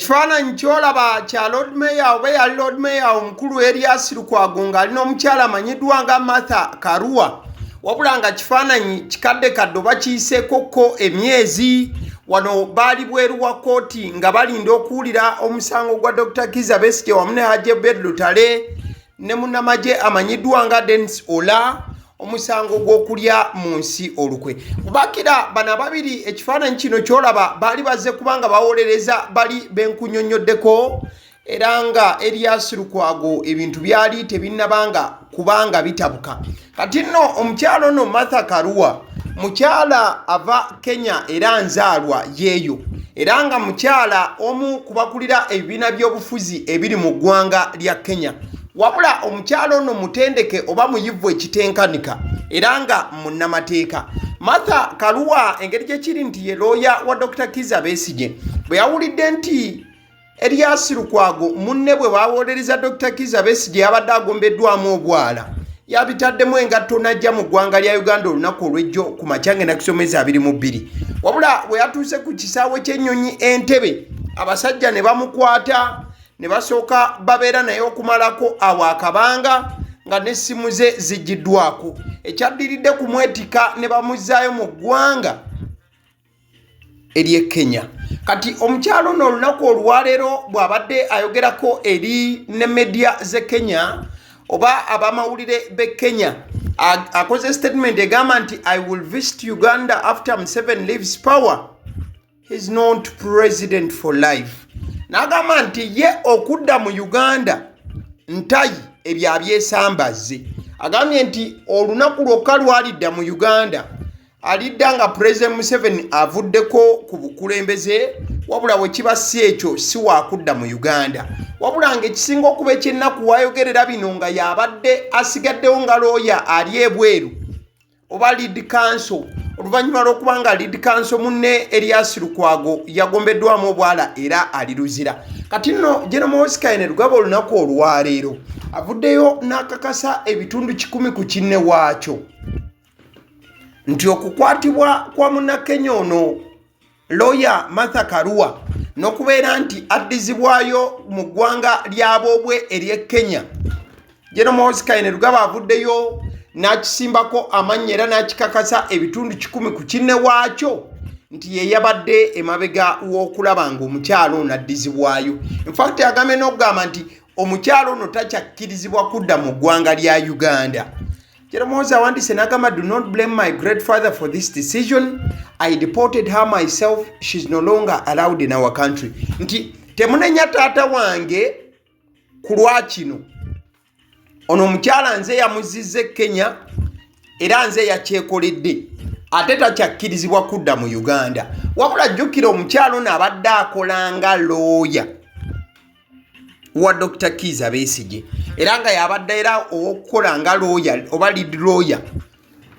ekifaananyi kyolaba kya Lord Mayor oba yali Lord Mayor omukulu Erias Lukwago ng'alina omukyala amanyiddwa nga Martha Karua wabula nga kifaananyi kikaddekadde oba kiyiseekokko emyezi wano baali bweru wa kkooti nga balinda okuwulira omusango gwa Dr. Kizza Besigye wamu ne Hajji Ebed Lutale ne munnamagye amanyiddwa nga Dennis Ola omusango gw'okulya mu nsi olukwe. Mubakira bana babiri ekifaananyi kino kyolaba baali bazze kubanga bawolereza bali benkunyonnyoddeko era nga Erias Lukwago ebintu byali tebinnabanga kubanga bitabuka. Kati nno omukyala ono Martha Karua mukyala ava Kenya era nzaalwa yeeyo era nga mukyala omu kubakulira ebibiina by'obufuzi ebiri mu ggwanga lya Kenya. Wabula omukyala ono mutendeke oba muyivu ekitenkanika era nga munnamateeka. Martha Karua engeri gye kiri nti ye looya wa Dr. Kizza Besigye bwe yawulidde nti Erias Lukwago munne bwe bawolereza Dr. Kizza Besigye yabadde agombeddwamu obwala yabitaddemu engatto najja mu ggwanga lya Uganda olunaku olw'ejjo ku makya ngenda kusomeza 22. Wabula bwe yatuuse ku kisaawe ky'ennyonyi Entebbe abasajja ne bamukwata ne basooka babeera naye okumalako awo akabanga nga n'essimu ze ziggiddwako ekyaddiridde kumwetika ne bamuzzaayo mu ggwanga ery'e Kenya. Kati omukyalo ono olunaku olwaleero bw'abadde ayogerako eri ne media ze Kenya oba abamawulire b'e Kenya akoze statement egamba nti I will visit Uganda after Museveni leaves power. He's not president for life. N'agamba nti ye okudda mu Uganda ntayi ebyo abyesambaze. Agambye nti olunaku lwokka lwalidda mu Uganda alidda nga President Museveni avuddeko ku bukulembeze wabula bwe kiba si ekyo si waakudda mu Uganda. Wabula ng'ekisinga okuba ekyennaku wayogerera bino nga yabadde asigaddewo nga looya ali ebweru oba lead counsel oluvannyuma lw'okuba nga lead counsel munne Erias Lukwago yagombeddwamu obwala era aliruzira. Kati nno General Oscar Enelugaba olunaku olwaleero avuddeyo n'akakasa ebitundu 10 ku kinne waakyo nti okukwatibwa kwa munnakenya ono lawyer Martha Karua n'okubeera nti addizibwayo mu ggwanga ly'aboobwe ery'e Kenya. General Oscar Enelugaba avuddeyo n'akisimbako amannya era n'akikakasa ebitundu 10 ku kinne waakyo nti ye yabadde emabega w'okulaba ng'omukyalo ono addizibwayo. In fact agambye n'okugamba nti omukyalo ono takyakkirizibwa kudda mu ggwanga lya Uganda. Jeramoza awandise n'agamba do not blame my great father for this decision. I deported her myself. She's no longer allowed in our country. Nti temunenya taata wange ku lwakino. Ono omukyala nze yamuzizze Kenya era nze yakyekoledde ate takyakkirizibwa kudda mu Uganda. Wabula jjukira omukyala ono abadde akolanga looya wa Dr. Kizza Besigye era nga yabadde era okukola nga looya oba lead lawyer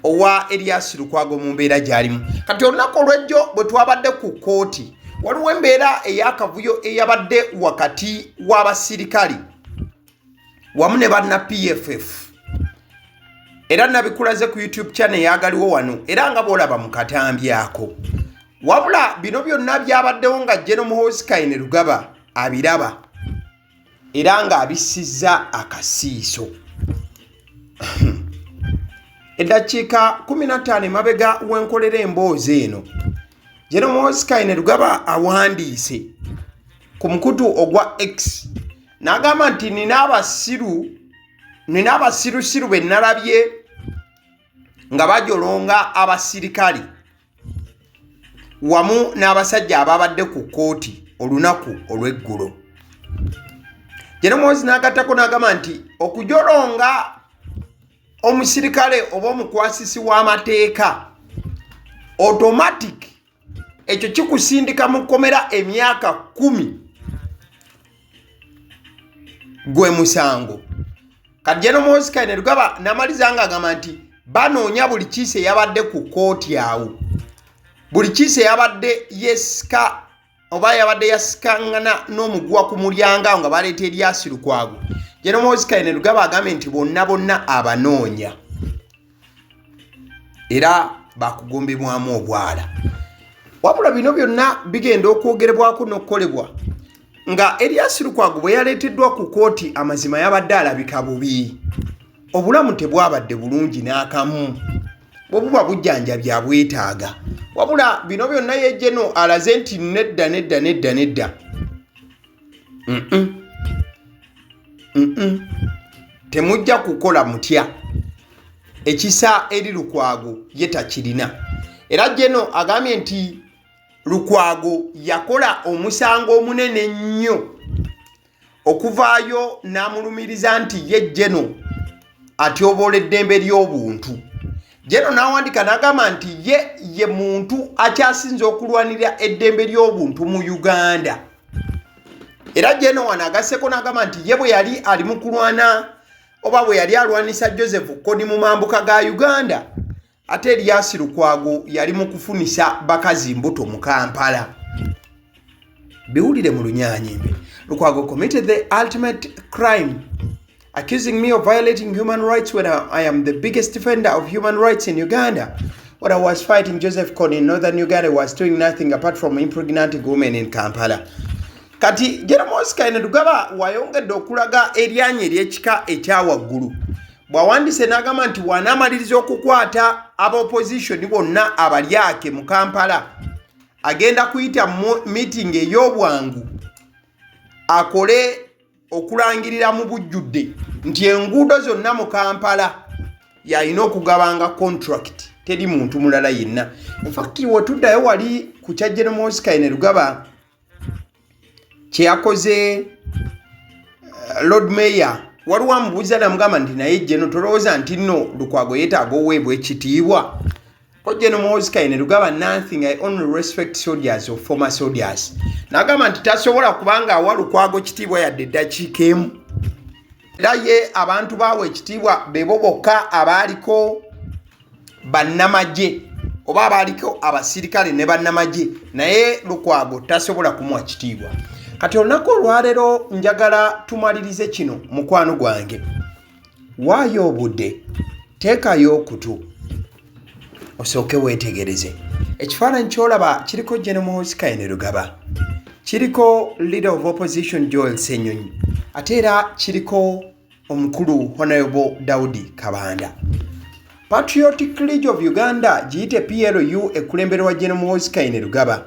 owa Erias Lukwago mu mbeera gy'alimu. Kati olunaku olw'ejjo bwe twabadde ku kkooti waliwo embeera ey'akavuyo eyabadde wakati w'abasirikali wamu ne banna PFF era nabikulaze ku YouTube channel yagaliwo wano era nga bw'olaba mu katambyako. Wabula bino byonna byabaddewo nga General Oscar Enelugaba abiraba era nga abissizza akasiiso. Eddakiika 15 emabega w'enkolera emboozi eno General Oscar Enelugaba awandiise ku mukutu ogwa X n'agamba nti nina abasirusiru be nalabye nga bajolonga abasirikali wamu n'abasajja ababadde ku kkooti olunaku olw'eggulo. General n'agattako n'agamba nti okujolonga omusirikale oba omukwasisi w'amateeka automatic ekyo kikusindika mu kkomera emyaka 10 gwe musango. Kati General Oscar Enelugaba n'amaliza nga agamba nti banoonya buli kiise yabadde ku kkooti awo, buli kiise yabadde yesika oba yabadde yasikangana n'omugwa ku mulyango nga baleeta Erias Lukwago. General Oscar Enelugaba agambye nti bonna abanoonya era bakugombebwamu obwala. Wabula bino byonna bigenda okwogerebwako n'okukolebwa nga Erias Lukwago bwe yaleeteddwa ku kooti amazima yabadde alabika bubi. Obulamu tebwabadde bulungi n'akamu. Bwe buba bujjanjabi abwetaaga. Wabula bino byonna yejjeno alaze nti nedda. Temujja kukola mutya. Ekisa eri Lukwago ye takirina. Era jjeno agambye nti Lukwago yakola omusango omunene nnyo okuvaayo n'amulumiriza nti ye jjeno atyoboola eddembe ly'obuntu. Jeno n'awandika n'agamba nti ye muntu akyasinze okulwanira eddembe ly'obuntu mu Uganda. Era jeno wano agasseko n'agamba nti ye bwe yali ali mu kulwana oba bwe yali alwanisa Joseph Kony mu mambuka ga Uganda, ate Erias Lukwago yali mu kufunisa bakazi mbuto mu Kampala. Biwulire mu Lunyaanyimbe. Lukwago committed the ultimate crime, accusing me of violating human rights when I am the biggest defender of human rights in Uganda. When I was fighting Joseph Kony in northern Uganda, was doing nothing apart from impregnating women in Kampala. Kati Jeremos Kainerugaba wayongedde okulaga eryanyi ery'ekika ekyawaggulu. Bwawandise n'agamba nti wanamaliriza okukwata ab'opposition bonna abalyake mu Kampala, agenda kuyita meeting ey'obwangu akole okulangirira mu bujjudde nti enguudo zonna mu Kampala yalina okugabanga contract, teri muntu mulala yenna. In fact wetuddayo wali ku kya Jeremos Kainerugaba kye yakoze Lord Mayor, waliwo amubuuza namugamba nti naye jeno tolowooza nti nno Lukwago yeetaaga oweebwa ekitiibwa? Ko Jeremos Kainerugaba, nothing, I only respect soldiers or former soldiers. N'agamba nti tasobola kubanga awa Lukwago kitiibwa yadde eddakiika emu. Era ye abantu baawe ekitiibwa bebo bokka abaaliko bannamagye oba abaaliko abasirikale ne bannamagye, naye Lukwago tasobola kumuwa kitiibwa. Kati olunaku olwaleero njagala tumalirize kino mukwano gwange. Waayo obudde, teekayo okutu osooke weetegereze. Ekifaananyi ky'olaba kiriko Jeremos Kainerugaba, kiriko leader of opposition Joel Ssenyonyi, ate era kiriko omukulu Honorable Daudi Kabanda. Patriotic League of Uganda giyite PLU ekulemberwa Jeremos Kainerugaba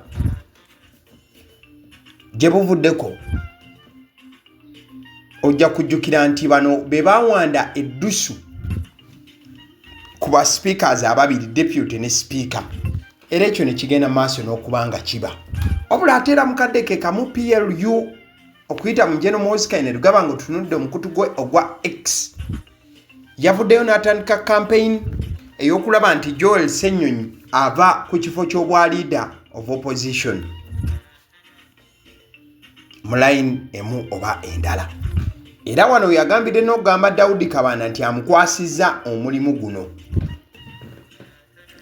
gye buvuddeko ojja kujjukira nti bano be bawanda eddusu ku ba speakers ababiri, deputy ne speaker, era ekyo ne kigenda maaso n'okubanga kiba. Wabula ate era mukadde ke kamu PLU okuyita mu Jeremos Kainerugaba ng'otunudde omukutu gwe ogwa X yavuddeyo n'atandika campaign ey'okulaba nti Joel Ssenyonyi ava ku kifo ky'obwa leader of opposition mu line emu oba endala. Era wano yagambidde n'okugamba Daudi Kabanda nti amukwasizza omulimu guno.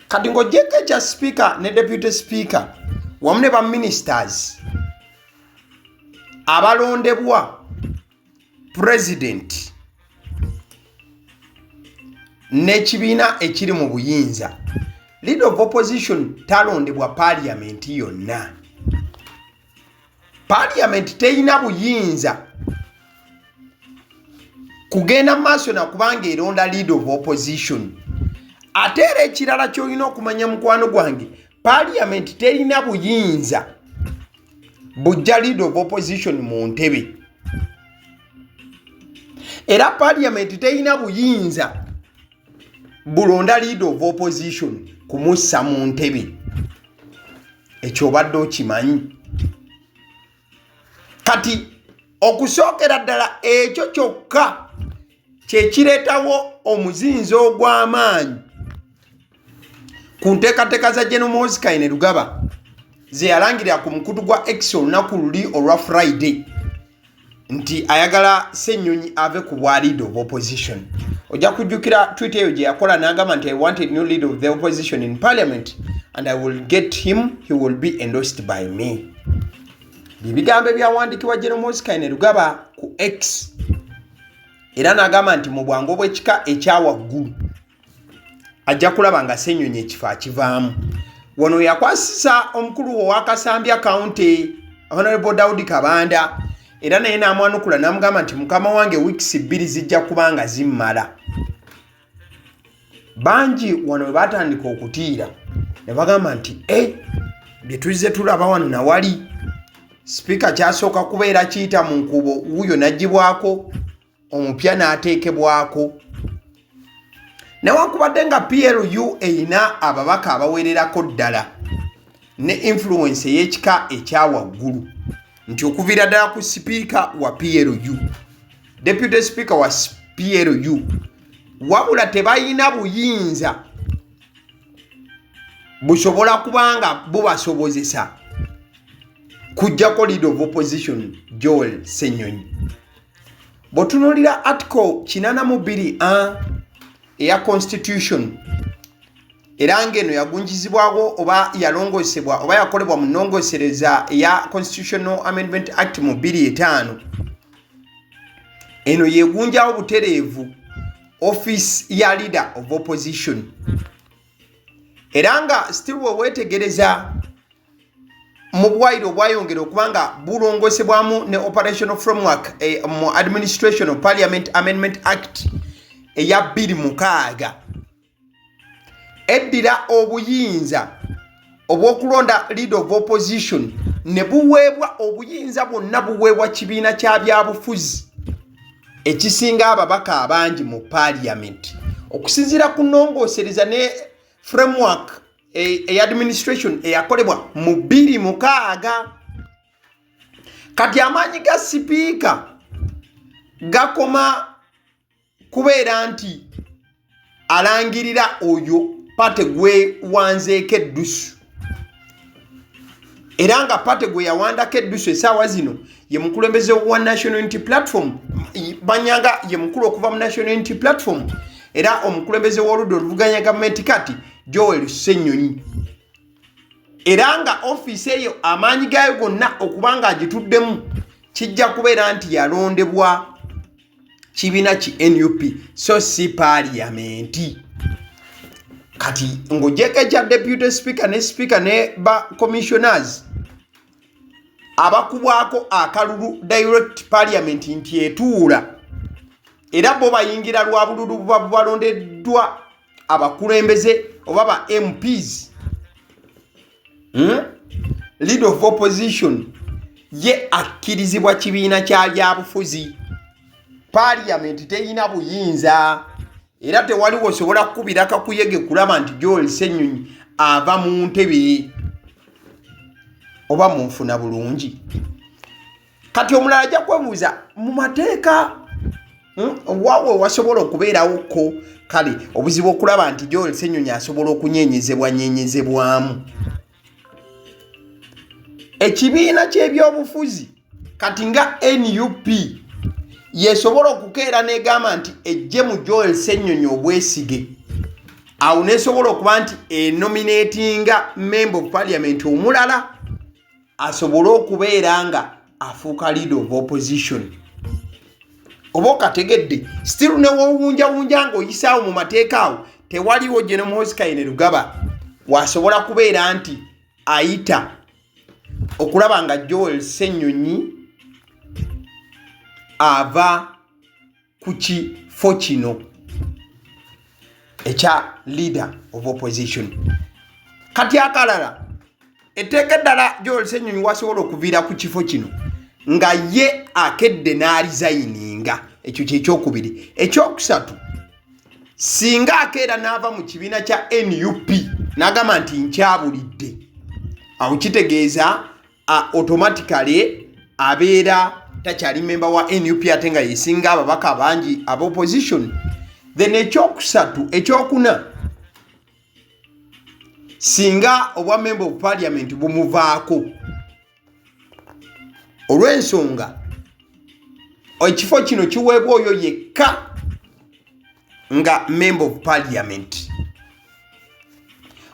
Kati ng'oggyeko ekya speaker ne deputy speaker wamu ne ba ministers abalondebwa president n'ekibiina ekiri mu buyinza, leader of opposition talondebwa parliament yonna. Parliament teyina buyinza kugenda maaso na kubanga eronda leader of opposition. Ate era ekirala ky'olina okumanya mukwano gwange, Parliament teyina buyinza bujja leader of opposition mu ntebe. Era Parliament teyina buyinza bulonda leader of opposition kumussa mu ntebe. Ekyo obadde okimanyi. Kati okusookera ddala ekyo kyokka kye kireetawo omuzinzo ogw'amaanyi ku nteekateeka za Jeremos Kainerugaba ze yalangirira ku mukutu gwa X olunaku luli olwa Friday nti ayagala Ssenyonyi ave ku bwa leader of opposition. Ojja kujjukira tweet eyo gye yakola n'agamba nti I wanted new leader of the opposition in parliament and I will get him, he will be endorsed by me. Bibigambo byawandikibwa Jeremos Kainerugaba ku X. Era n'agamba nti mu bwangu bw'ekika ekyawaggulu ajja kulaba nga Ssenyonyi ekifo akivaamu. Wano yakwasisa omukulu wa Kasambya County Honorable Daudi Kabanda era naye n'amwanukula n'amugamba nti mukama wange weeks 2 zijja kubanga zimmala. Bangi wano we batandika okutiira ne bagamba nti bye tuzze tulaba wano nawali sipiika kyasooka kubeera kiyita mu nkubo wuuyo n'aggyibwako omupya n'ateekebwako. Newankubadde nga PLU erina ababaka abawererako ddala ne influence ey'ekika ekyawaggulu nti okuviira ddala ku sipiika wa PLU, deputy speaker wa PLU, wabula tebalina buyinza busobola kubanga bubasobozesa kujjako leader of opposition Joel Ssenyonyi. Bw'otunuulira article 82 eya constitution era ng'eno yagunjizibwawo oba yalongosebwa oba yakolebwa mu nnongosereza eya Constitutional Amendment Act mu 2005, eno yegunjawo butereevu office ya leader of opposition. Era nga still wewetegereza mu bwayiro obwayongera okubanga bulongosebwamu ne operational framework mu Administration of Parliament Amendment Act eya 2006 eddira obuyinza obw'okulonda leader of opposition ne buweebwa obuyinza bwonna buweebwa kibiina kya byabufuzi ekisinga ababaka abangi mu parliament okusinziira ku nnongoosereza ne framework administration eyakolebwa mu 2006. Kati amaanyi ga sipiika gakoma kubeera nti alangirira oyo pate gwe wanzeeko eddusu, era nga pate gwe yawandako eddusu essaawa zino ye mukulembeze wa National Unity Platform. Banyanga ye mukulu okuva mu National Unity Platform era omukulembeze w'oludda oluvuganya gavumenti kati Joel Ssenyonyi, era nga ofiisi eyo amaanyi gaayo gonna okubanga agituddemu kijja kubeera nti yalondebwa kibiina ki NUP so si parliamenti. Kati ng'ogyeko ekya deputy speaker ne ba commissioners abakubwako akalulu direct parliament nti etuula era bo bayingira lwa bululu buba balondeddwa abakulembeze oba ba MPs. Leader of opposition ye akkirizibwa kibiina kya byabufuzi. Parliament teyina buyinza era tewaliwo osobola kukubira kakuyege kulaba nti Joel Ssenyonyi ava mu ntebe oba mu nfuna bulungi. Kati omulala ajja kwebuuza mu mateeka waawe wasobola okubeerawo ko kale obuzibu okulaba nti Joel Ssenyonyi asobola okunyenyezebwamu. Ekibiina ky'ebyobufuzi kati nga NUP yesobola okukeera n'egamba nti ejje mu Joel Ssenyonyi obwesige, awo nesobola okuba nti enominatinga member of parliament omulala asobole okubeera nga afuuka leader of opposition. Oba okategedde still newowunjawunja ng'oyisaawo mu mateeka awo tewaliwo General Muhoozi Kainerugaba wasobola kubeera nti ayita okulaba nga Joel Ssenyonyi ava ku kifo kino ekya leader of opposition. Kati akalala etteeka eddala Joel Ssenyonyi wasobola okuviira ku kifo kino nga ye akedde n'alizayininga, ekyo kyekyokubiri. Ekyokusatu, singa akeera n'ava mu kibiina kya NUP n'agamba nti nkyabulidde, awo kitegeeza automatically abeera takyali member wa NUP ate nga yesinga ababaka abangi aba opposition. Then ekyokusatu, ekyokuna, singa obwa member of parliament bumuvaako olw'ensonga ekifo kino kiweebwa oyo yekka nga member of parliament.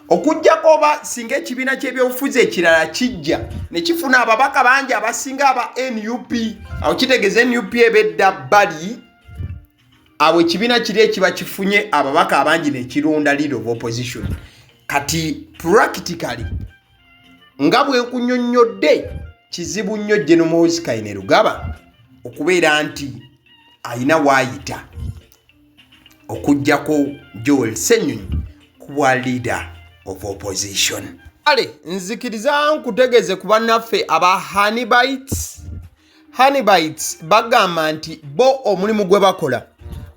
Okujjako oba singa ekibiina ky'ebyobufuzi ekirala kijja ne kifuna ababaka bangi abasinga aba NUP, awo kitegeeza NUP ebedda bali awo ekibiina kiri ekiba kifunye ababaka abangi nekironda leader of opposition. Kati practically nga bwe nkunyonnyodde kizibu nnyo General Muhoozi Kainerugaba okubeera nti ayina waayita okujjako Joel Ssenyonyi kuba leader of opposition. Ale nzikiriza nkutegeze ku bannaffe aba Honeybites bagamba nti bo omulimu gwe bakola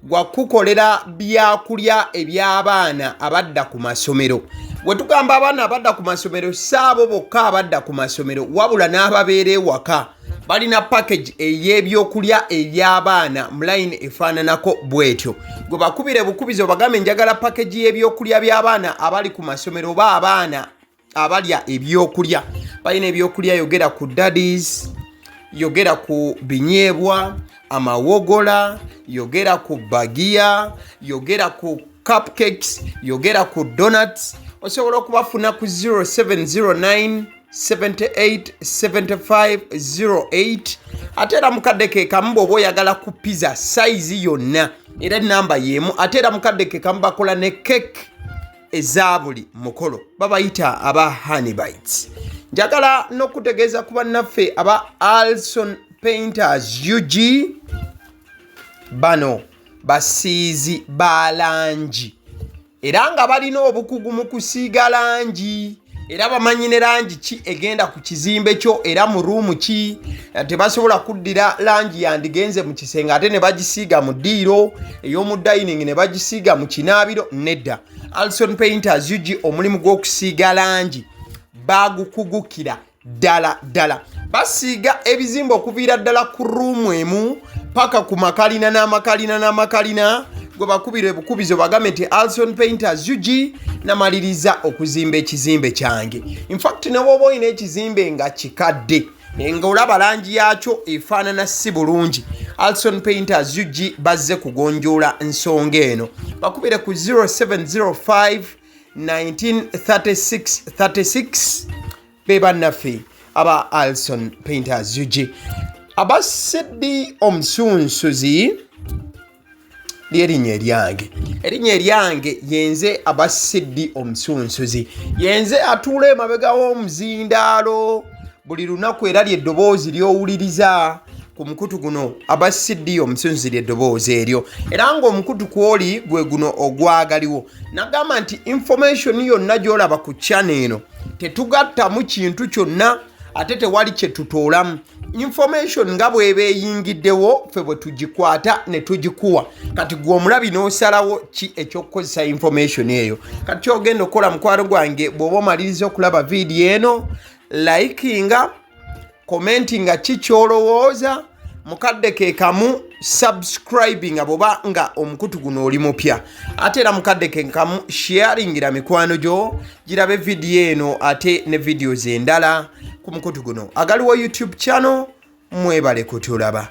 gwa kukolera byakulya eby'abaana abadda ku masomero. Bwe tugamba abaana abadda ku masomero saabo bokka abadda ku masomero wabula n'ababeera ewaka balina package ey'ebyokulya eby'abaana mu line efaananako bwetyo. Gwe bakubire bukubizo bagambe njagala package y'ebyokulya by'abaana abali ku masomero oba abaana abalya ebyokulya. Balina ebyokulya yogera ku daddies, yogera ku binyeebwa, amawogola, yogera ku bagiya, yogera ku cupcakes, yogera ku donuts. Osobola okubafuna ku 0709 78 75 08 ate era mukadde ke kamu bw'oba oyagala ku pizza size yonna era ennamba y'emu ate era mukadde ke kamu bakola ne cake eza buli mukolo babayita aba Honeybites. Njagala n'okutegeeza ku bannaffe aba Alson Painters UG bano basiizi ba langi era nga balina obukugu mu kusiiga langi era bamanyi ne langi ki egenda ku kizimbe kyo era mu ruumu ki. Tebasobola kuddira langi yandigenze mu kisenge ate ne bagisiiga mu ddiiro ey'omu dining ne bagisiiga mu kinaabiro nedda. Alson Painters UG omulimu gw'okusiiga langi bagukugukira ddala. Basiiga ebizimbe okuviira ddala ku ruumu emu paka ku makalina n'amakalina. Gwe bakubire bukubizo bagambe nti Alson Painters UG namaliriza okuzimba ekizimbe kyange. In fact ne bw'oba olina ekizimbe nga kikadde nga olaba langi yaakyo efaanana si bulungi, Alson Painters UG bazze kugonjoola ensonga eno. Bakubire ku 0705 1936 be bannaffe aba Alson Painters UG. Aba Sidi Omusunsuzi erinnya eryange yenze aba Sidi Omusunsuzi, yenze atuula emabega w'omuzindaalo buli lunaku era ly'eddoboozi ly'owuliriza ku mukutu guno aba Sidi Omusunsuzi ly'eddoboozi eryo era ng'omukutu kw'oli gwe guno ogwagaliwo. Nagamba nti information yonna gy'olaba ku channel eno tetugattamu kintu kyonna ate tewali kye tutoolamu. Information nga bw'eba eyingiddewo ffe bwe tugikwata ne tugikuwa. Kati gwe omulabi n'osalawo ki eky'okukozesa information eyo. Kati ky'ogenda okukola mukwano gwange bw'oba omaliriza okulaba vidiyo eno, likinga, commentinga ki ky'olowooza, mukadde ke kamu subscribinga bw'oba nga omukutu guno oli mupya. Ate era mukadde ke kamu sharingira mikwano gyo girabe vidiyo eno ate ne videos endala ku mukutu guno. Agaliwo YouTube channel mwebale kutulaba.